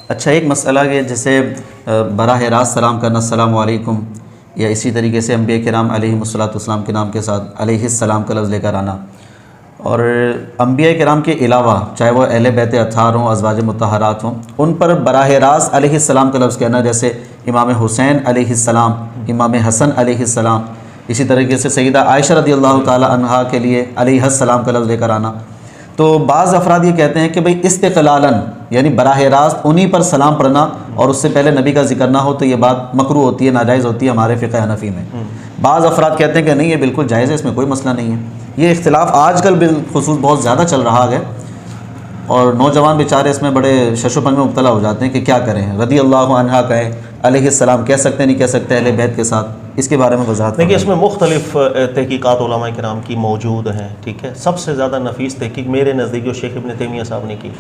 اچھا، ایک مسئلہ کہ جیسے براہ راست سلام کرنا السلام علیکم، یا اسی طریقے سے انبیاء کرام علیہم الصلوۃ والسلام کے نام کے ساتھ علیہ السلام کا لفظ لے کر آنا، اور انبیاء کرام کے علاوہ چاہے وہ اہل بیت اطہار ہوں، ازواج مطہرات ہوں، ان پر براہ راست علیہ السلام کا لفظ کہنا، جیسے امام حسین علیہ السلام، امام حسن علیہ السلام، اسی طریقے سے سیدہ عائشہ رضی اللہ تعالی عنہا کے لیے علیہ السلام کا لفظ لے کر آنا. تو بعض افراد یہ کہتے ہیں کہ بھئی استقلالاً، یعنی براہ راست انہی پر سلام پڑھنا اور اس سے پہلے نبی کا ذکر نہ ہو تو یہ بات مکروہ ہوتی ہے، ناجائز ہوتی ہے ہمارے فقہ حنفی میں. بعض افراد کہتے ہیں کہ نہیں، یہ بالکل جائز ہے، اس میں کوئی مسئلہ نہیں ہے. یہ اختلاف آج کل بالخصوص بہت زیادہ چل رہا ہے، اور نوجوان بیچارے اس میں بڑے شش و پنج میں مبتلا ہو جاتے ہیں کہ کیا کریں، رضی اللہ عنہا کہیں، علیہ السلام کہہ سکتے ہیں نہیں کہہ سکتے اہل بیت کے ساتھ. اس کے بارے میں وضاحت دیکھیے، اس میں مختلف تحقیقات علماء کرام کی موجود ہیں، ٹھیک ہے. سب سے زیادہ نفیس تحقیق میرے نزدیک جو شیخ ابن تیمیہ صاحب نے کی.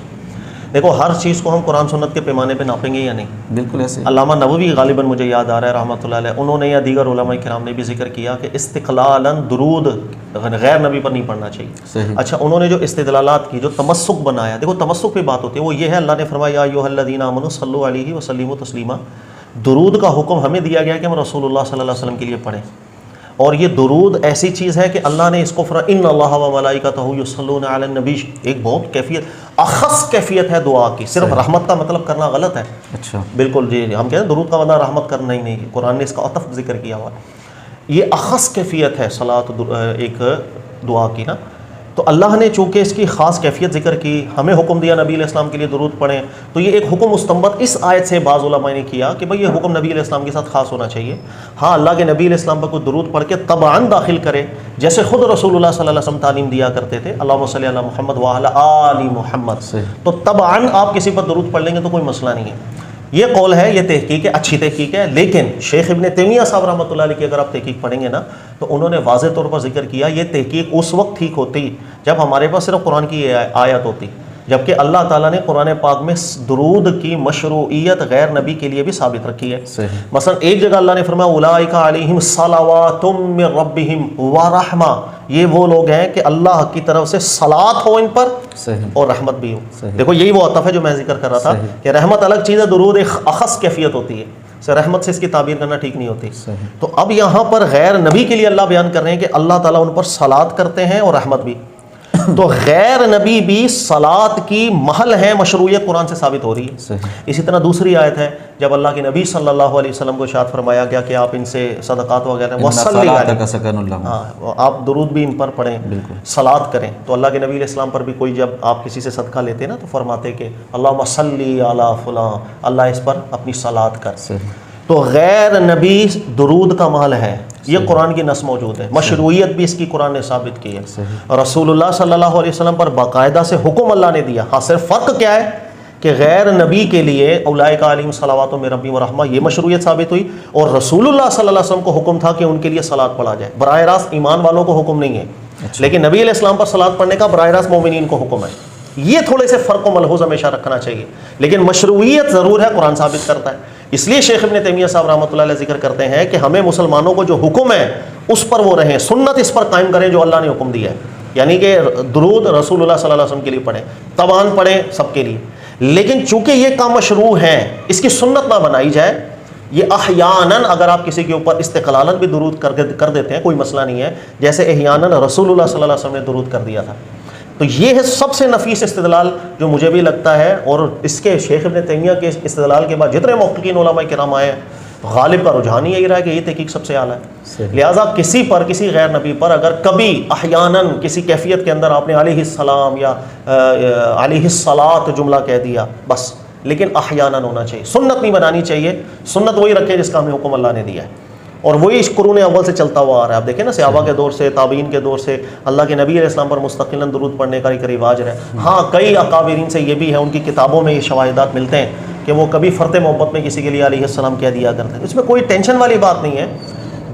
دیکھو، ہر چیز کو ہم قرآن سنت کے پیمانے پہ ناپیں گے یا نہیں؟ بالکل ایسے. علامہ نووی غالباً مجھے یاد آ رہا ہے رحمۃ اللہ علیہ، انہوں نے یا دیگر علماء کرام نے بھی ذکر کیا کہ استقلالاً درود غیر نبی پر نہیں پڑھنا چاہیے. صحیح. اچھا، انہوں نے جو استدلالات کی، جو تمسک بنایا، دیکھو تمسک پہ بات ہوتی ہے، وہ یہ ہے، اللہ نے فرمایا یا ایھا الذین آمنوا صلوا علیہ وسلموا تسلیما. درود کا حکم ہمیں دیا گیا کہ ہم رسول اللہ صلی اللہ علیہ وسلم کے لیے پڑھیں، اور یہ درود ایسی چیز ہے کہ اللہ نے اس کو ان اللہ و ملائکتہ یصلون علی النبی، ایک بہت کیفیت، اخص کیفیت ہے دعا کی. صرف رحمت کا مطلب کرنا غلط ہے. اچھا، بالکل جی، ہم کہتے ہیں درود کا مطلب رحمت کرنا ہی نہیں، قرآن نے اس کا عطف ذکر کیا ہوا. یہ اخص کیفیت ہے صلاۃ ایک دعا کی نا. تو اللہ نے چونکہ اس کی خاص کیفیت ذکر کی، ہمیں حکم دیا نبی علیہ السلام کے لیے درود پڑھیں، تو یہ ایک حکم مستنبط اس آیت سے بعض علماء نے کیا کہ بھئی یہ حکم نبی علیہ السلام کے ساتھ خاص ہونا چاہیے. ہاں، اللہ کے نبی علیہ السلام پر کوئی درود پڑھ کے طبعاً داخل کرے، جیسے خود رسول اللہ صلی اللہ علیہ وسلم تعلیم دیا کرتے تھے، اللہم صلی علی محمد وعلی آل محمد، تو طبعاً آپ کسی پر درود پڑھ لیں گے تو کوئی مسئلہ نہیں ہے. یہ قول ہے، یہ تحقیق ہے، اچھی تحقیق ہے. لیکن شیخ ابن تیمیہ صاحب رحمۃ اللہ علیہ کی اگر آپ تحقیق پڑھیں گے نا، تو انہوں نے واضح طور پر ذکر کیا یہ تحقیق اس وقت ٹھیک ہوتی جب ہمارے پاس صرف قرآن کی آیت ہوتی، جبکہ اللہ تعالیٰ نے قرآن پاک میں درود کی مشروعیت غیر نبی کے لیے بھی ثابت رکھی ہے. مثلا ایک جگہ اللہ نے فرمایا اولئک علیہم صلوات من ربہم ورحمہ، یہ وہ لوگ ہیں کہ اللہ کی طرف سے صلاۃ ہو ان پر اور رحمت بھی ہو. دیکھو، یہی وہ عطف ہے جو میں ذکر کر رہا تھا کہ رحمت الگ چیز ہے، درود ایک اخص کیفیت ہوتی ہے. رحمت سے اس کی تعبیر کرنا ٹھیک نہیں ہوتی. تو اب یہاں پر غیر نبی کے لیے اللہ بیان کر رہے ہیں کہ اللہ تعالیٰ ان پر صلاۃ کرتے ہیں اور رحمت بھی. تو غیر نبی بھی صلاۃ کی محل ہے، مشروعیت قرآن سے ثابت ہو رہی ہے. اسی طرح دوسری آیت ہے جب اللہ کے نبی صلی اللہ علیہ وسلم کو ارشاد فرمایا گیا کہ آپ ان سے صدقات وغیرہ وصلی علیہ، ہاں، آپ درود بھی ان پر پڑھیں، صلاۃ کریں. تو اللہ کے نبی علیہ السلام پر بھی کوئی جب آپ کسی سے صدقہ لیتے ہیں نا، تو فرماتے کہ اللہم صلی علی فلاں، اللہ اس پر اپنی صلاۃ کر. تو غیر نبی درود کا محل ہے، یہ قرآن کی نص موجود ہے. مشروعیت بھی اس کی قرآن نے ثابت کی ہے. رسول اللہ صلی اللہ علیہ وسلم پر باقاعدہ سے حکم اللہ نے دیا. ہاں، صرف فرق کیا ہے کہ غیر نبی کے لیے اولئک علیہم صلوات من ربہم ورحمہ، یہ مشروعیت ثابت ہوئی، اور رسول اللہ صلی اللہ علیہ وسلم کو حکم تھا کہ ان کے لیے صلاۃ پڑھا جائے. براہ راست ایمان والوں کو حکم نہیں ہے، لیکن نبی علیہ السلام پر صلاۃ پڑھنے کا براہ راست مومنین کو حکم ہے. یہ تھوڑے سے فرق و ملحوظ ہمیشہ رکھنا چاہیے، لیکن مشروعیت ضرور ہے، قرآن ثابت کرتا ہے. اس لیے شیخ ابن تیمیہ صاحب رحمۃ اللہ علیہ ذکر کرتے ہیں کہ ہمیں مسلمانوں کو جو حکم ہے اس پر وہ رہیں، سنت اس پر قائم کریں جو اللہ نے حکم دیا ہے. یعنی کہ درود رسول اللہ صلی اللہ علیہ وسلم کے لیے پڑھیں، طبعاً پڑھیں سب کے لیے، لیکن چونکہ یہ کام مشروع ہے، اس کی سنت نہ بنائی جائے. یہ احیاناً اگر آپ کسی کے اوپر استقلالاً بھی درود کر دیتے ہیں کوئی مسئلہ نہیں ہے، جیسے احیاناً رسول اللہ صلی اللہ علیہ وسلم نے درود کر دیا تھا. تو یہ ہے سب سے نفیس استدلال جو مجھے بھی لگتا ہے، اور اس کے شیخ ابن تیمیہ کے استدلال کے بعد جتنے محققین علماء کرام آئے ہیں، غالب کا رجحان یہی رہا ہے کہ یہ تحقیق سب سے اعلیٰ ہے. لہٰذا کسی پر، کسی غیر نبی پر اگر کبھی احیاناً کسی کیفیت کے اندر آپ نے علیہ السلام یا علیہ الصلاۃ جملہ کہہ دیا بس، لیکن احیاناً ہونا چاہیے، سنت نہیں بنانی چاہیے. سنت وہی رکھے جس کا ہمیں حکم اللہ نے دیا ہے، اور وہی اس قرون اول سے چلتا ہوا آ رہا ہے. آپ دیکھیں نا، صحابہ کے دور سے، تابعین کے دور سے اللہ کے نبی علیہ السلام پر مستقلاً درود پڑھنے کا ایک رواج ہے. ہاں، کئی اکابرین سے یہ بھی ہے، ان کی کتابوں میں یہ شواہدات ملتے ہیں کہ وہ کبھی فرط محبت میں کسی کے لیے علیہ السلام کہہ دیا کرتے ہیں. اس میں کوئی ٹینشن والی بات نہیں ہے.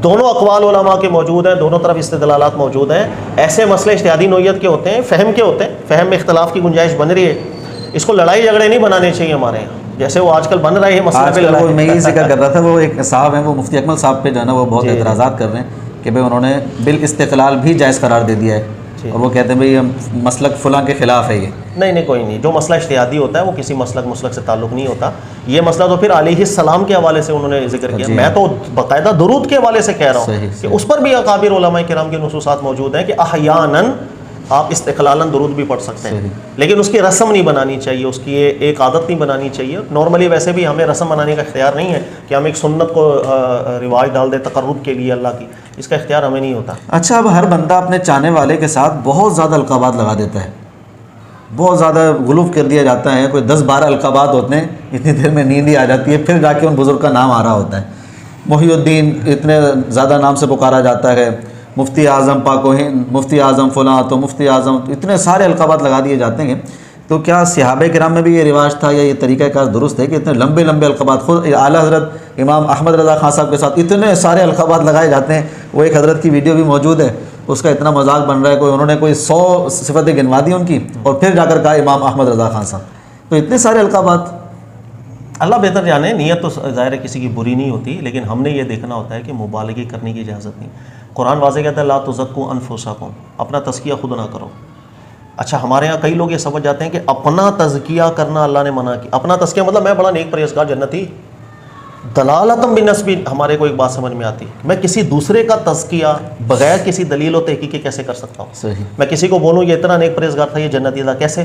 دونوں اقوال علماء کے موجود ہیں، دونوں طرف استدلالات موجود ہیں. ایسے مسئلے اجتہادی نوعیت کے ہوتے ہیں، فہم کے ہوتے ہیں، فہم میں اختلاف کی گنجائش بن رہی ہے. اس کو لڑائی جھگڑے نہیں بنانے چاہیے ہمارے یہاں، جیسے وہ آج کل بن رہے ہیں مسئلے پہ. میں یہی ذکر کر رہا تھا، وہ ایک صاحب ہیں، وہ مفتی اکمل صاحب پہ جو ہے نا وہ بہت اعتراضات کر رہے ہیں کہ بھئی انہوں نے بالاستقلال بھی جائز قرار دے دیا ہے. اور وہ کہتے ہیں بھئی مسلک فلاں کے خلاف ہے یہ. نہیں کوئی نہیں. جو مسئلہ اجتہادی ہوتا ہے وہ کسی مسلک سے تعلق نہیں ہوتا. یہ مسئلہ تو پھر علیہ السلام کے حوالے سے انہوں نے ذکر کیا. میں تو باقاعدہ درود کے حوالے سے کہہ رہا ہوں کہ اس پر بھی اکابر علماء کرام کے نصوصات موجود ہیں کہ احیاناً آپ استقلالاً درود بھی پڑھ سکتے ہیں, لیکن اس کی رسم نہیں بنانی چاہیے, اس کی ایک عادت نہیں بنانی چاہیے. نارملی ویسے بھی ہمیں رسم بنانے کا اختیار نہیں ہے کہ ہم ایک سنت کو رواج ڈال دیں تقرب کے لیے اللہ کی, اس کا اختیار ہمیں نہیں ہوتا. اچھا, اب ہر بندہ اپنے چاہنے والے کے ساتھ بہت زیادہ القابات لگا دیتا ہے, بہت زیادہ غلوف کر دیا جاتا ہے, کوئی 10-12 القابات ہوتے ہیں, اتنی دیر میں نیند ہی آ جاتی ہے, پھر جا کے ان بزرگ کا نام آ رہا ہوتا ہے. محی الدین اتنے زیادہ نام سے پکارا جاتا ہے, مفتی اعظم پاک و ہند, مفتی اعظم فلاں, تو مفتی اعظم, اتنے سارے القابات لگا دیے جاتے ہیں. تو کیا صحابہ کرام میں بھی یہ رواج تھا یا یہ طریقہ کار درست ہے کہ اتنے لمبے لمبے القابات, خود اعلیٰ حضرت امام احمد رضا خان صاحب کے ساتھ اتنے سارے القابات لگائے جاتے ہیں؟ وہ ایک حضرت کی ویڈیو بھی موجود ہے, اس کا اتنا مذاق بن رہا ہے, انہوں نے کوئی 100 صفتیں گنوا دی ان کی, اور پھر جا کر کہا امام احمد رضا خان صاحب. تو اتنے سارے القابات. اللہ بہتر جانے, نیت تو ظاہر ہے کسی کی بری نہیں ہوتی, لیکن ہم نے یہ دیکھنا ہوتا ہے کہ مبالغے کرنے کی اجازت نہیں. قرآن واضح کہتا ہے لا تزکوا انفسکم, اپنا تزکیہ خود نہ کرو. اچھا, ہمارے یہاں کئی لوگ یہ سمجھ جاتے ہیں کہ اپنا تزکیہ کرنا اللہ نے منع کیا. اپنا تزکیہ مطلب میں بڑا نیک پرہیزگار جنتی, دلالتم بنسب. ہمارے کو ایک بات سمجھ میں آتی, میں کسی دوسرے کا تزکیہ بغیر کسی دلیل و تحقیق کے کیسے کر سکتا ہوں؟ صحیح. میں کسی کو بولوں یہ اتنا نیک پرہیزگار تھا, یہ جنتی تھا, کیسے؟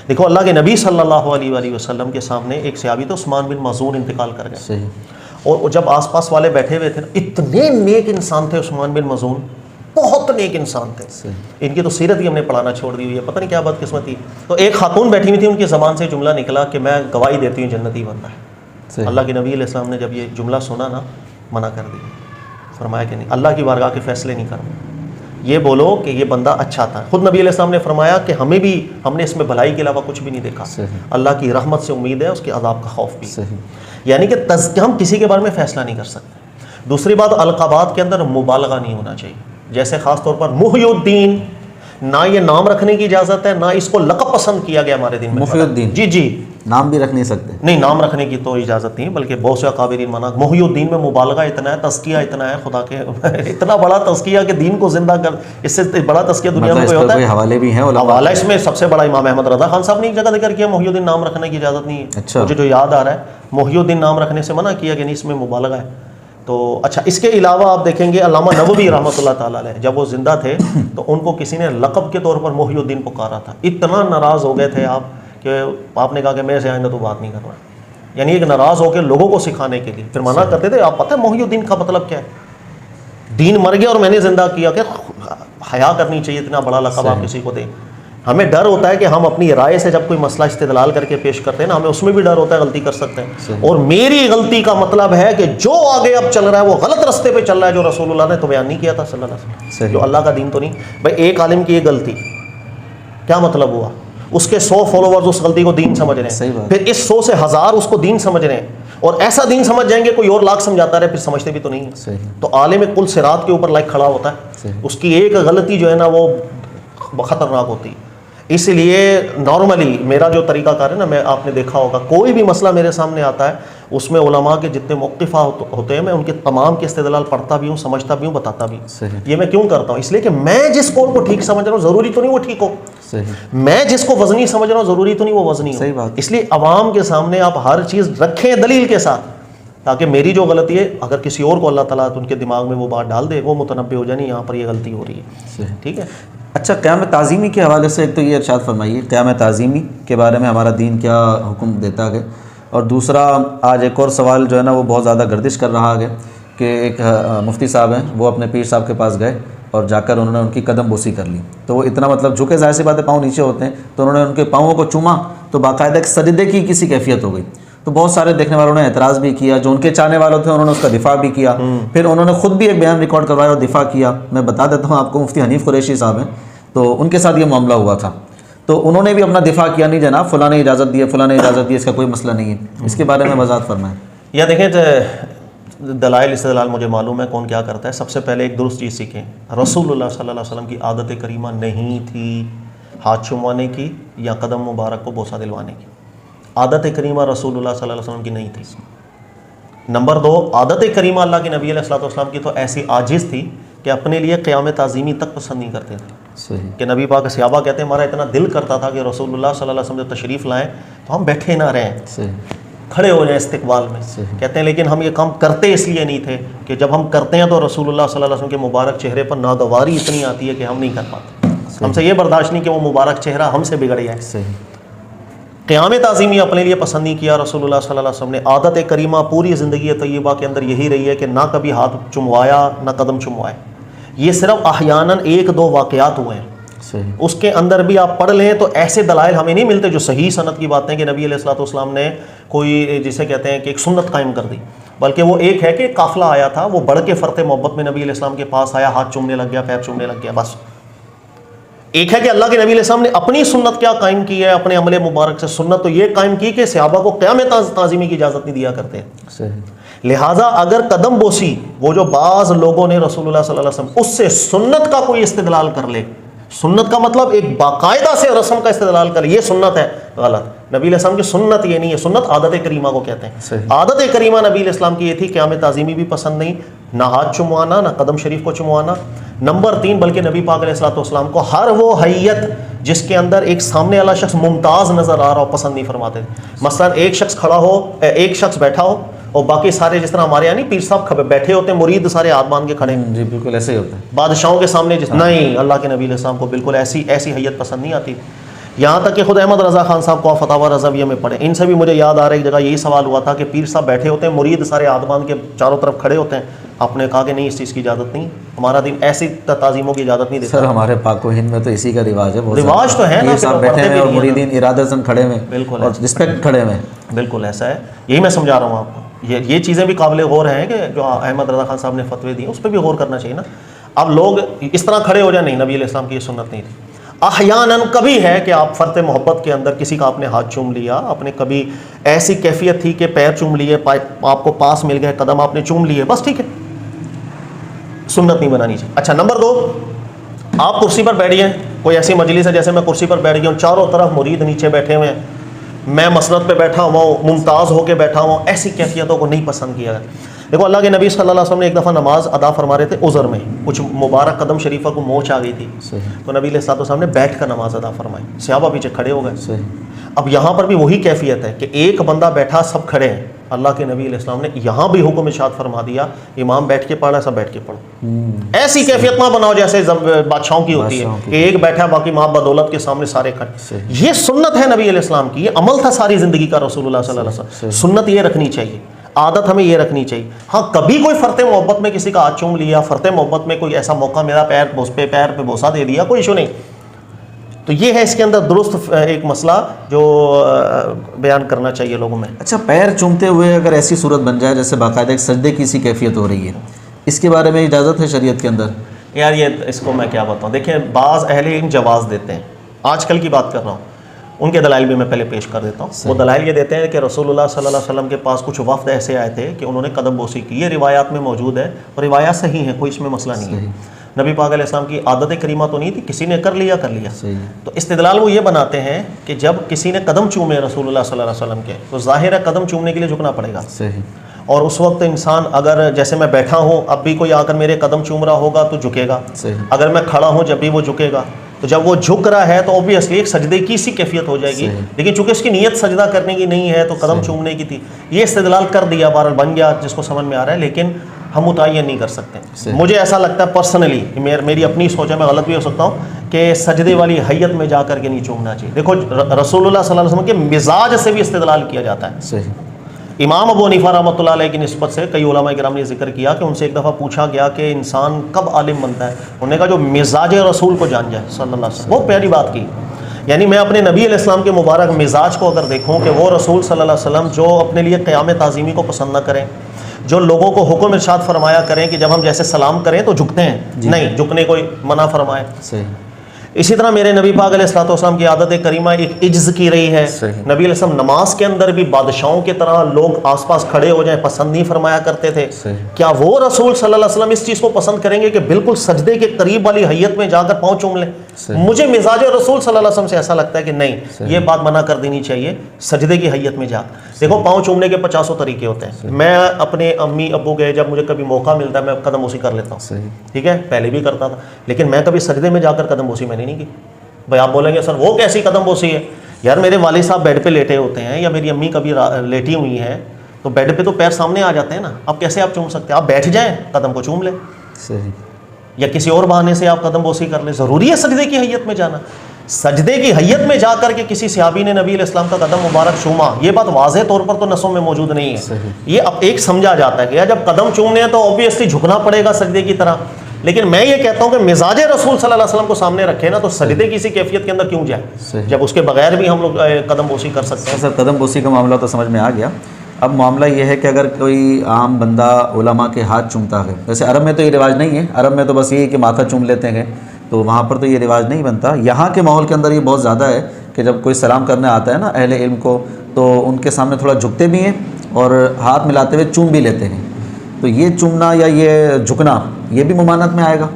دیکھو, اللہ کے نبی صلی اللہ علیہ وآلہ وسلم کے سامنے ایک صحابی تو عثمان بن مظعون انتقال کر گئے. صحیح. اور جب آس پاس والے بیٹھے ہوئے تھے, اتنے نیک انسان تھے عثمان بن مظعون, بہت نیک انسان تھے. ان کی تو سیرت ہی ہم نے پڑھانا چھوڑ دی ہوئی ہے, پتہ نہیں کیا بدقسمتی. تو ایک خاتون بیٹھی ہوئی تھی, ان کی زبان سے جملہ نکلا کہ میں گواہی دیتی ہوں جنتی بننا ہے. اللہ کے نبی علیہ السلام نے جب یہ جملہ سنا نا, منع کر دیا, فرمایا کہ نہیں, اللہ کی بارگاہ کے فیصلے نہیں کروں, یہ بولو کہ یہ بندہ اچھا تھا. خود نبی علیہ السلام نے فرمایا کہ ہم نے اس میں بھلائی کے علاوہ کچھ بھی نہیں دیکھا. اللہ کی رحمت سے امید ہے, اس کے عذاب کا خوف بھی. یعنی کہ ہم کسی کے بارے میں فیصلہ نہیں کر سکتے. دوسری بات, القابات کے اندر مبالغہ نہیں ہونا چاہیے. جیسے خاص طور پر محی الدین, نہ یہ نام رکھنے کی اجازت ہے, نہ اس کو لقب پسند کیا گیا ہمارے دین میں. محی الدین, جی نام بھی رکھ نہیں سکتے. نہیں, نام رکھنے کی تو اجازت نہیں, بلکہ بہت سے اکابرین منع. محی الدین میں مبالغہ اتنا ہے, تزکیہ اتنا ہے, خدا کے اتنا بڑا تزکیہ کہ دین کو زندہ کر, اس سے بڑا تزکیہ دنیا میں کوئی ہوتا ہے؟ حوالے بھی ہیں, حوالہ اس میں سب سے بڑا امام احمد رضا خان صاحب نے ایک جگہ ذکر کیا محی الدین نام رکھنے کی اجازت نہیں ہے. اچھا, مجھے جو یاد آ رہا ہے, محی الدین نام رکھنے سے منع کیا کہ نہیں, اس میں مبالغہ ہے. تو اچھا, اس کے علاوہ آپ دیکھیں گے علامہ نووی رحمۃ اللہ تعالیٰ علیہ, جب وہ زندہ تھے تو ان کو کسی نے لقب کے طور پر محی الدین پکارا تھا. اتنا ناراض ہو گئے تھے آپ کہ آپ نے کہا کہ میں سے آئندہ تو بات نہیں کر رہا. یعنی ایک ناراض ہو کے لوگوں کو سکھانے کے لیے پھر منع کرتے تھے. آپ پتہ ہے محی الدین کا مطلب کیا ہے؟ دین مر گیا اور میں نے زندہ کیا. کہ حیا کرنی چاہیے, اتنا بڑا لقب آپ کسی کو دیں. ہمیں ڈر ہوتا ہے کہ ہم اپنی رائے سے جب کوئی مسئلہ استدلال کر کے پیش کرتے ہیں نا, ہمیں اس میں بھی ڈر ہوتا ہے غلطی کر سکتے ہیں. اور میری غلطی کا مطلب ہے کہ جو آگے اب چل رہا ہے وہ غلط رستے پہ چل رہا ہے, جو رسول اللہ نے تو بیان نہیں کیا تھا صلی اللہ علیہ وسلم, جو اللہ کا دین تو نہیں. بھائی, ایک عالم کی یہ غلطی کیا مطلب ہوا؟ اس کے 100 فالوورز اس غلطی کو دین سمجھ رہے ہیں, پھر اس 100 سے 1000 اس کو دین سمجھ رہے ہیں, اور ایسا دین سمجھ جائیں گے کوئی اور لاکھ سمجھاتا رہے, پھر سمجھتے بھی تو نہیں ہے. تو عالم کل صراط کے اوپر لائک کھڑا ہوتا ہے, اس کی ایک غلطی جو ہے نا وہ خطرناک ہوتی ہے. اس لیے نارملی میرا جو طریقہ کار ہے نا, میں آپ نے دیکھا ہوگا کوئی بھی مسئلہ میرے سامنے آتا ہے, اس میں علماء کے جتنے موقفہ ہوتے ہیں میں ان کے تمام کے استدلال پڑھتا بھی ہوں, سمجھتا بھی ہوں, بتاتا بھی. یہ میں کیوں کرتا ہوں؟ اس لیے کہ میں جس قول کو ٹھیک سمجھ رہا ہوں ضروری تو نہیں وہ ٹھیک ہو, میں جس کو وزنی سمجھ رہا ہوں ضروری تو نہیں وہ وزنی ہو. اس لیے عوام کے سامنے آپ ہر چیز رکھیں دلیل کے ساتھ, تاکہ میری جو غلطی ہے اگر کسی اور کو اللہ تعالیٰ ان کے دماغ میں وہ بات ڈال دے, وہ متنبہ ہو جائے نہیں یہاں پر یہ غلطی ہو رہی ہے. ٹھیک ہے. اچھا, قیام تعظیمی کے حوالے سے ایک تو یہ ارشاد فرمائیے, قیام تعظیمی کے بارے میں ہمارا دین کیا حکم دیتا ہے, اور دوسرا آج ایک اور سوال جو ہے نا وہ بہت زیادہ گردش کر رہا ہے کہ ایک مفتی صاحب ہیں, وہ اپنے پیر صاحب کے پاس گئے اور جا کر انہوں نے ان کی قدم بوسی کر لی. تو وہ اتنا مطلب جھکے, ظاہر سی بات ہے پاؤں نیچے ہوتے ہیں, تو انہوں نے ان کے پاؤں کو چوما تو باقاعدہ ایک سجدے کی کسی کیفیت ہو گئی. تو بہت سارے دیکھنے والوں نے اعتراض بھی کیا, جو ان کے چاہنے والوں تھے انہوں نے اس کا دفاع بھی کیا. پھر انہوں نے خود بھی ایک بیان ریکارڈ کروایا اور دفاع کیا. میں بتا دیتا ہوں آپ کو, مفتی حنیف قریشی صاحب ہیں, تو ان کے ساتھ یہ معاملہ ہوا تھا, تو انہوں نے بھی اپنا دفاع کیا, نہیں جناب فلاں نے اجازت دی ہے, فلاں نے اجازت دی ہے, اس کا کوئی مسئلہ نہیں ہے. اس کے بارے میں وضاحت فرمائیں. یا دیکھیں, دلائل استدلال مجھے معلوم ہے کون کیا کرتا ہے. سب سے پہلے ایک درست چیز سیکھیں, رسول اللہ صلی اللہ علیہ وسلم کی عادت کریمہ نہیں تھی ہاتھ چموانے کی یا قدم مبارک کو بوسہ دلوانے کی. عادت کریمہ رسول اللہ صلی اللہ علیہ وسلم کی نہیں تھی. نمبر 2, عادت کریمہ اللہ کے نبی علیہ الصلوۃ والسلام کی تو ایسی عاجز تھی کہ اپنے لیے قیام تعظیمی تک پسند نہیں کرتے تھے. صحیح. کہ نبی پاک صحابہ کہتے ہیں ہمارا اتنا دل کرتا تھا کہ رسول اللہ صلی اللہ علیہ وسلم جب تشریف لائیں تو ہم بیٹھے نہ رہیں, صحیح. کھڑے ہو جائیں استقبال میں. صحیح. کہتے ہیں لیکن ہم یہ کام کرتے اس لیے نہیں تھے کہ جب ہم کرتے ہیں تو رسول اللہ صلی اللہ علیہ وسلم کے مبارک چہرے پر ناگواری اتنی آتی ہے کہ ہم نہیں کر پاتے. ہم سے یہ برداشت نہیں کہ وہ مبارک چہرہ ہم سے بگڑ جائے. صحیح. قیام تعظیمی اپنے لیے پسند نہیں کیا رسول اللہ صلی اللہ علیہ وسلم نے. عادت کریمہ پوری زندگی طیبہ کے اندر یہی رہی ہے کہ نہ کبھی ہاتھ چموایا نہ قدم چموائے. یہ صرف احیاناً 1-2 واقعات ہوئے ہیں. صحیح. اس کے اندر بھی آپ پڑھ لیں تو ایسے دلائل ہمیں نہیں ملتے جو صحیح سند کی باتیں کہ نبی علیہ الصلوۃ والسلام نے کوئی جسے کہتے ہیں کہ ایک سنت قائم کر دی, بلکہ وہ ایک ہے کہ قافلہ آیا تھا, وہ بڑھ کے فرط محبت میں نبی علیہ السلام کے پاس آیا, ہاتھ چومنے لگ گیا, پیر چومنے لگ گیا, بس. ایک ہے کہ اللہ کے نبی علیہ السلام نے اپنی سنت کیا قائم کی ہے اپنے عمل مبارک سے. سنت تو یہ قائم کی کہ صحابہ کو قیام تعظیمی کی اجازت نہیں دیا کرتے. صحیح. لہٰذا اگر قدم بوسی وہ جو بعض لوگوں نے رسول اللہ صلی اللہ علیہ وسلم اس سے سنت کا کوئی استدلال کر لے, سنت کا مطلب ایک باقاعدہ سے رسم کا استدلال کر, یہ سنت ہے, غلط. نبی علیہ السلام کی سنت یہ نہیں ہے, سنت عادت کریمہ کو کہتے ہیں. صحیح. عادت کریمہ نبی علیہ السلام کی یہ تھی, قیام تعظیمی بھی پسند نہیں, نہ ہاتھ چموانا نہ قدم شریف کو چموانا. نمبر 3, بلکہ نبی پاک علیہ الصلوۃ والسلام کو ہر وہ حیت جس کے اندر ایک سامنے والا شخص ممتاز نظر آ رہا ہو پسند نہیں فرماتے تھے. مثلا ایک شخص کھڑا ہو, ایک شخص بیٹھا ہو اور باقی سارے جس طرح ہمارے یہاں نہیں پیر صاحب بیٹھے ہوتے ہیں, مرید سارے ہاتھ باندھ کے کھڑے ہیں. جی بالکل ایسے ہی ہوتا ہے. بادشاہوں کے سامنے نہیں, اللہ کے نبی علیہ السلام کو بالکل ایسی حیت پسند نہیں آتی. یہاں تک کہ خود احمد رضا خان صاحب کو فتاوی رضویہ میں پڑھے, ان سے بھی مجھے یاد آ رہا ہے ایک جگہ یہی سوال ہوا تھا کہ پیر صاحب بیٹھے ہوتے ہیں, مرید سارے ہاتھ باندھ کے چاروں طرف کھڑے ہوتے ہیں. آپ نے کہا کہ نہیں, اس چیز کی اجازت نہیں, ہمارا دین ایسی تعظیموں کی اجازت نہیں دیتا. سر ہمارے پاک و ہند میں تو اسی کا رواج ہے. رواج تو ہے نا, صاحب بیٹھے ہیں اور مریدین ارادتاً کھڑے ہوئے, بالکل, اور رسپیکٹ کھڑے ہوئے. بالکل ایسا ہے, یہی میں سمجھا رہا ہوں آپ کو. یہ چیزیں بھی قابل غور ہیں کہ جو احمد رضا خان صاحب نے فتوے دیے اس پہ بھی غور کرنا چاہیے نا. اب لوگ اس طرح کھڑے ہو جائیں, نہیں, نبی علیہ السلام کی یہ سنت نہیں تھی. احیاناً کبھی ہے کہ آپ فرط محبت کے اندر کسی کا آپ نے ہاتھ چوم لیا, آپ نے کبھی ایسی کیفیت تھی کہ پیر چوم لیے, آپ کو پاس مل گئے, قدم آپ نے چوم لیے, بس ٹھیک ہے, سنت نہیں بنانی چاہیے. اچھا نمبر 2, آپ کرسی پر بیٹھ گئے, کوئی ایسی مجلس ہے جیسے میں کرسی پر بیٹھ گیا ہوں, چاروں طرف مرید نیچے بیٹھے ہوئے ہیں, میں مسند پہ بیٹھا ہوا ہوں, ممتاز ہو کے بیٹھا ہوا ہوں, ایسی کیفیتوں کو نہیں پسند کیا گیا. دیکھو اللہ کے نبی صلی اللہ علیہ وسلم نے ایک دفعہ نماز ادا فرما رہے تھے عذر میں, کچھ مبارک قدم شریفہ کو موچ آ گئی تھی, تو نبی علیہ الصلوۃ والسلام نے بیٹھ کر نماز ادا فرمائی, صحابہ پیچھے کھڑے ہو گئے. اب یہاں پر بھی وہی کیفیت ہے کہ ایک بندہ بیٹھا سب کھڑے ہیں. اللہ کے نبی علیہ السلام نے یہاں بھی حکم ارشاد فرما دیا, امام بیٹھ کے پڑھا سب بیٹھ کے پڑھو. ایسی کیفیت نہ بناؤ جیسے بادشاہوں کی ہوتی ہے کہ ایک بیٹھا باقی ماں بدولت کے سامنے سارے کھڑے. یہ سنت ہے نبی علیہ السلام کی, یہ عمل تھا ساری زندگی کا رسول اللہ صلی اللہ علیہ وسلم. سنت یہ رکھنی چاہیے, عادت ہمیں یہ رکھنی چاہیے. ہاں کبھی کوئی فرط محبت میں کسی کا ہاتھ چوم لیا, فرط محبت میں کوئی ایسا موقع میرا پیر پہ بوسہ دے دیا, کوئی ایشو نہیں. تو یہ ہے اس کے اندر درست ایک مسئلہ جو بیان کرنا چاہیے لوگوں میں. اچھا, پیر چومتے ہوئے اگر ایسی صورت بن جائے جیسے باقاعدہ ایک سجدے کی سی کیفیت ہو رہی ہے, اس کے بارے میں اجازت ہے شریعت کے اندر؟ یار یہ اس کو میں کیا بتاؤں, دیکھیں بعض اہل علم جواز دیتے ہیں, آج کل کی بات کر رہا ہوں, ان کے دلائل بھی میں پہلے پیش کر دیتا ہوں. وہ دلائل یہ دیتے ہیں کہ رسول اللہ صلی اللہ علیہ وسلم کے پاس کچھ وفد ایسے آئے تھے کہ انہوں نے قدم بوسی کی, یہ روایات میں موجود ہے اور روایات صحیح ہیں, کوئی اس میں مسئلہ نہیں ہے. نبی پاک علیہ السلام کی عادت کریمہ تو نہیں تھی, کسی نے کر لیا. تو استدلال وہ یہ بناتے ہیں کہ جب کسی نے قدم چومے رسول اللہ صلی اللہ علیہ وسلم کے, تو ظاہر ہے قدم چومنے کے لیے جھکنا پڑے گا. اور اس وقت انسان اگر جیسے میں بیٹھا ہوں, اب بھی کوئی آ کر میرے قدم چوم رہا ہوگا تو جھکے گا. اگر میں کھڑا ہوں جب بھی وہ جھکے گا. تو جب وہ جھک رہا ہے تو اوبویسلی ایک سجدے کی سی کیفیت ہو جائے گی, لیکن چونکہ اس کی نیت سجدہ کرنے کی نہیں ہے تو قدم چومنے کی تھی. یہ استدلال کر دیا, بہرحال بن گیا جس کو سمجھ میں آ رہا ہے, لیکن ہم متعین نہیں کر سکتے. مجھے ایسا لگتا ہے پرسنلی, میری اپنی سوچ ہے, میں غلط بھی ہو سکتا ہوں, کہ سجدے والی حیت میں جا کر کے نہیں چومنا چاہیے. دیکھو رسول اللہ صلی اللہ علیہ وسلم کے مزاج سے بھی استدلال کیا جاتا ہے. امام ابو حنیفہ رحمۃ اللہ علیہ کی نسبت سے کئی علماء کرام نے ذکر کیا کہ ان سے ایک دفعہ پوچھا گیا کہ انسان کب عالم بنتا ہے, انہوں نے کہا جو مزاج رسول کو جان جائے صلی اللہ علیہ وسلم. بہت پیاری بات کی. یعنی میں اپنے نبی علیہ السلام کے مبارک مزاج کو اگر دیکھوں کہ وہ رسول صلی اللہ علیہ وسلم جو اپنے لیے قیام تعظیمی کو پسند نہ کریں, جو لوگوں کو حکم ارشاد فرمایا کریں کہ جب ہم جیسے سلام کریں تو جھکتے ہیں, نہیں جھکنے کو منع فرمائے. اسی طرح میرے نبی پاک علیہ الصلوۃ والسلام کی عادت کریمہ ایک عجز کی رہی ہے. نبی علیہ السلام نماز کے اندر بھی بادشاہوں کی طرح لوگ آس پاس کھڑے ہو جائیں پسند نہیں فرمایا کرتے تھے. کیا وہ رسول صلی اللہ علیہ وسلم اس چیز کو پسند کریں گے کہ بالکل سجدے کے قریب والی حیت میں جا کر پاؤں چوم لیں؟ مجھے مزاج رسول صلی اللہ علیہ وسلم سے ایسا لگتا ہے کہ نہیں، یہ بات منع کر دینی چاہیے سجدے کی حیت میں جا. دیکھو پاؤں چومنے کے 50 طریقے ہوتے ہیں. میں اپنے امی ابو کے جب مجھے کبھی موقع ملتا ہے میں قدم بوسی کر لیتا ہوں، ٹھیک ہے، پہلے بھی کرتا تھا، لیکن میں کبھی سجدے میں جا کر قدم بوسی میں نے نہیں کی. بھائی آپ بولیں گے سر وہ کیسی قدم بوسی ہے؟ یار میرے والد صاحب بیڈ پہ لیٹے ہوتے ہیں یا میری امی کبھی لیٹی ہوئی ہیں تو بیڈ پہ تو پیر سامنے آ جاتے ہیں نا. اب کیسے آپ چوم سکتے ہیں؟ آپ بیٹھ جائیں قدم کو چوم لیں، یا کسی اور بہانے سے آپ قدم بوسی کر لیں. ضروری ہے سجدے کی حیت میں جانا؟ سجدے کی حیت میں جا کر کے کسی صحابی نے نبی علیہ السلام کا قدم مبارک چوما، یہ بات واضح طور پر تو نصوں میں موجود نہیں ہے. یہ اب ایک سمجھا جاتا ہے کہ جب قدم چومنے ہیں تو اوبیسلی جھکنا پڑے گا سجدے کی طرح. لیکن میں یہ کہتا ہوں کہ مزاج رسول صلی اللہ علیہ وسلم کو سامنے رکھے نا تو سجدے کی اسی کیفیت کے اندر کیوں جائے جب اس کے بغیر بھی ہم لوگ قدم بوسی کر سکتے ہیں. سر قدم بوسی کا معاملہ تو سمجھ میں آ گیا. اب معاملہ یہ ہے کہ اگر کوئی عام بندہ علماء کے ہاتھ چومتا ہے، ویسے عرب میں تو یہ رواج نہیں ہے، عرب میں تو بس یہ ہے کہ ماتھا چوم لیتے ہیں، تو وہاں پر تو یہ رواج نہیں بنتا. یہاں کے ماحول کے اندر یہ بہت زیادہ ہے کہ جب کوئی سلام کرنے آتا ہے نا اہل علم کو تو ان کے سامنے تھوڑا جھکتے بھی ہیں اور ہاتھ ملاتے ہوئے چوم بھی لیتے ہیں. تو یہ چومنا یا یہ جھکنا یہ بھی ممانعت میں آئے گا؟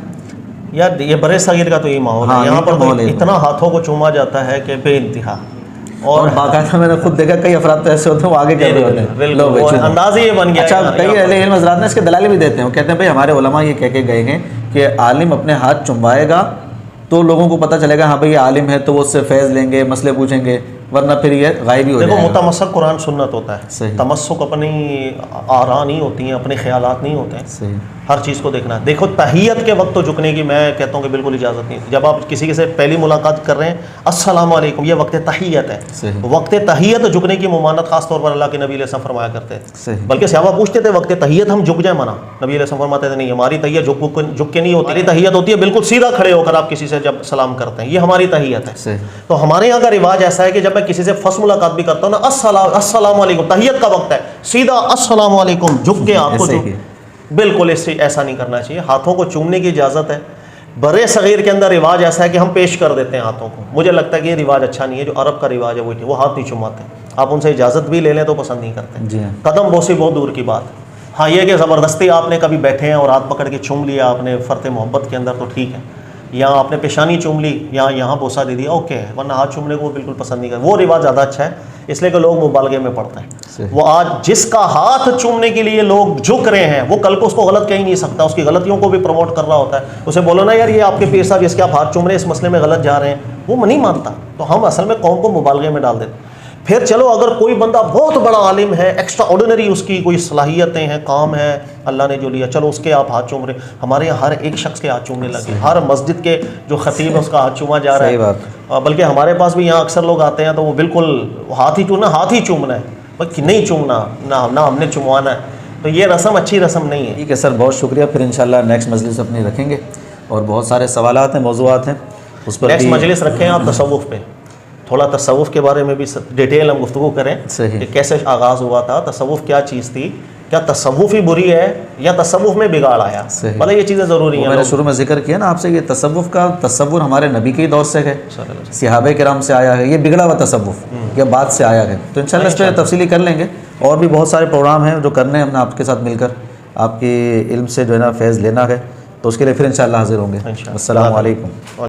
یار یہ برے صغیر کا تو یہ ماحول ہے، یہاں پر تو اتنا ہاتھوں کو چوما جاتا ہے کہ بے انتہا. اور باقاعدہ میں نے خود دیکھا کئی افراد تو ایسے ہوتے ہیں وہ آگے کر رہے ہوتے ہیں، انداز ہی یہ بن گیا. اچھا کئی اہل علم حضرات نے اس کے دلائل بھی دیتے ہیں، وہ کہتے ہیں بھائی ہمارے علماء یہ کہہ کے گئے ہیں کہ عالم اپنے ہاتھ چموائے گا تو لوگوں کو پتہ چلے گا ہاں بھائی یہ عالم ہے تو وہ اس سے فیض لیں گے، مسئلے پوچھیں گے، ورنہ پھر یہ غائب ہی ہو جائے گا. دیکھو متمسک قرآن سنت ہوتا ہے، تمسک اپنی آراء نہیں ہوتی ہیں، اپنے خیالات نہیں ہوتے ہیں، ہر چیز کو دیکھنا ہے. دیکھو تحیت کے وقت تو جھکنے کی میں کہتا ہوں کہ بالکل اجازت نہیں. جب آپ کسی سے پہلی ملاقات کر رہے ہیں السلام علیکم، یہ وقت تحیت ہے. وقت تحیت جھکنے کی ممانعت خاص طور پر اللہ کے نبی علیہ السلام فرمایا کرتے ہیں. بلکہ صحابہ پوچھتے تھے وقت تحیت ہم جھک جائیں منع؟ نبی علیہ السلام فرماتے تھے نہیں، ہماری تحیت جھک کے نہیں ہوتی. ہماری تحیت ہوتی ہے بالکل سیدھا کھڑے ہو کر آپ کسی سے جب سلام کرتے ہیں، یہ ہماری تحیت ہے. تو ہمارے یہاں کا رواج ایسا ہے کہ جب میں کسی سے فرسٹ ملاقات بھی کرتا ہوں نا السلام علیکم، تحیت کا وقت ہے، سیدھا السلام علیکم جھک کے آپ کو بالکل ایسا نہیں کرنا چاہیے. ہاتھوں کو چومنے کی اجازت ہے. برے صغیر کے اندر رواج ایسا ہے کہ ہم پیش کر دیتے ہیں ہاتھوں کو. مجھے لگتا ہے کہ یہ رواج اچھا نہیں ہے. جو عرب کا رواج ہے وہ ہاتھ نہیں چوماتے. آپ ان سے اجازت بھی لے لیں تو پسند نہیں کرتے. قدم بوسی بہت دور کی بات. ہاں یہ کہ زبردستی آپ نے کبھی بیٹھے ہیں اور ہاتھ پکڑ کے چوم لیا آپ نے فرط محبت کے اندر تو ٹھیک ہے، یا آپ نے پیشانی چوم لی یا یہاں بوسہ دے دیا اوکے ہے، ورنہ ہاتھ چومنے کو وہ بالکل پسند نہیں کرتے. وہ رواج زیادہ اچھا ہے اس لیے کہ لوگ مبالغے میں پڑتے ہیں. وہ آج جس کا ہاتھ چومنے کے لیے لوگ جھک رہے ہیں وہ کل کو اس کو غلط کہہ ہی نہیں سکتا، اس کی غلطیوں کو بھی پروموٹ کر رہا ہوتا ہے. اسے بولو نا یار یہ آپ کے پیر صاحب جس کے آپ ہاتھ چوم رہے ہیں اس مسئلے میں غلط جا رہے ہیں، وہ نہیں مانتا. تو ہم اصل میں قوم کو مبالغے میں ڈال دیتے ہیں. پھر چلو اگر کوئی بندہ بہت بڑا عالم ہے، ایکسٹرا آرڈینری اس کی کوئی صلاحیتیں ہیں، کام ہے اللہ نے جو لیا، چلو اس کے آپ ہاتھ چوم رہے. ہمارے یہاں ہر ایک شخص کے ہاتھ چومنے لگے، ہر مسجد کے جو خطیب ہے اس کا ہاتھ چوما جا رہا ہے. بلکہ ہمارے پاس بھی یہاں اکثر لوگ آتے ہیں تو وہ بالکل ہاتھ ہی چومنا ہے، بلکہ نہیں چومنا نہ ہم نے چموانا ہے. تو یہ رسم اچھی رسم نہیں ہے. ٹھیک ہے سر، بہت شکریہ. پھر انشاءاللہ نیکسٹ مجلس اپنی رکھیں گے اور بہت سارے سوالات ہیں، موضوعات ہیں، اس پر نیکسٹ مجلس رکھیں آپ تصوف پہ. تھوڑا تصوف کے بارے میں بھی ڈیٹیل ہم گفتگو کریں کہ کیسے آغاز ہوا تھا، تصوف کیا چیز تھی، کیا تصوف ہی بری ہے یا تصوف میں بگاڑ آیا. مطلب یہ چیزیں ضروری ہیں. میں نے شروع میں ذکر کیا نا آپ سے، یہ تصوف کا تصور ہمارے نبی کے دور سے ہے، صحابہ کرام سے آیا ہے. یہ بگڑا ہوا تصوف یا بعد سے آیا ہے. تو انشاءاللہ اس پہ تفصیلی کر لیں گے. اور بھی بہت سارے پروگرام ہیں جو کرنے ہیں ہم نے آپ کے ساتھ مل کر، آپ کی علم سے جو ہے نا فیض لینا ہے، تو اس کے لیے پھر انشاءاللہ حاضر ہوں گے. السلام علیکم.